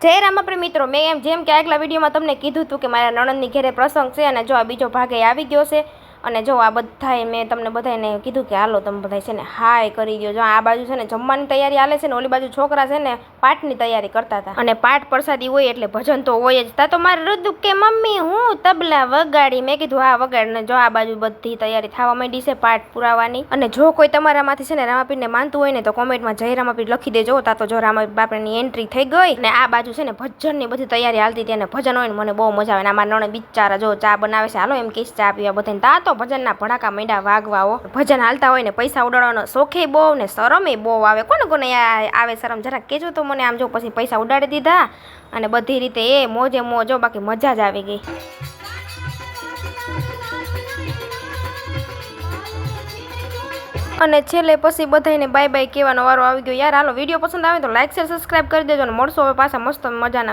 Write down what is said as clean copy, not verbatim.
જય રામાપુરી મિત્રો, મેં જેમ કે આગલા વિડીયોમાં તમને કીધું હતું કે મારા નણંદની ઘરે પ્રસંગ છે અને જો આ બીજો ભાગ આવી ગયો છે. અને જો આ બધાય મેં તમને બધાને કીધું કે હાલો તમે બધા છે ને હાય કરી દો. જો આ બાજુ છે ને જમવાની તૈયારી હાલે છે ને ઓલી બાજુ છોકરા છે ને પાઠની તૈયારી કરતા હતા. અને પાઠ પ્રસાદી હોય એટલે ભજન તો હોય જ. તા તો મારે રુદુ કે મમ્મી હું તબલા વગાડી. મેં કીધું હા વગાડ. ને જો આ બાજુ બધી તૈયારી થવા માંડી છે પાઠ પુરાવાની. અને જો કોઈ તમારામાંથી છે ને રામાપીરને માનતું હોય ને તો કોમેન્ટમાં જય રામાપીર લખી દેજો. તા તો જો રામાપીર બાપાની એન્ટ્રી થઈ ગઈ. ને આ બાજુ છે ને ભજનની બધી તૈયારી હાલતી હતી અને ભજન હોય ને મને બહુ મજા આવે. ને અમારા નણંદ બિચારા જો ચા બનાવે છે, હાલો એમ કહીશ ચા પીવા બધાને. તા તો ભજનના ભડાકા માંડ્યા વાગવાઓ. ભજન હાલતા હોય ને પૈસા ઉડાડવાનો શોખે બહુ ને શરમે બહુ આવે. કોને કોને આવે શરમ જરાક કહેજો તો મને. આમ જો પછી પૈસા ઉડાડી દીધા અને બધી રીતે એ મોજે મોજો, બાકી મજા જ આવી ગઈ. અને છેલ્લે પછી બધાને બાય બાય કહેવાનો વારો આવી ગયો. યાર હાલો વિડીયો પસંદ આવે તો લાઈક શેર સબસ્ક્રાઈબ કરી દેજો. અને મળશો હવે પાછા મસ્ત મજાના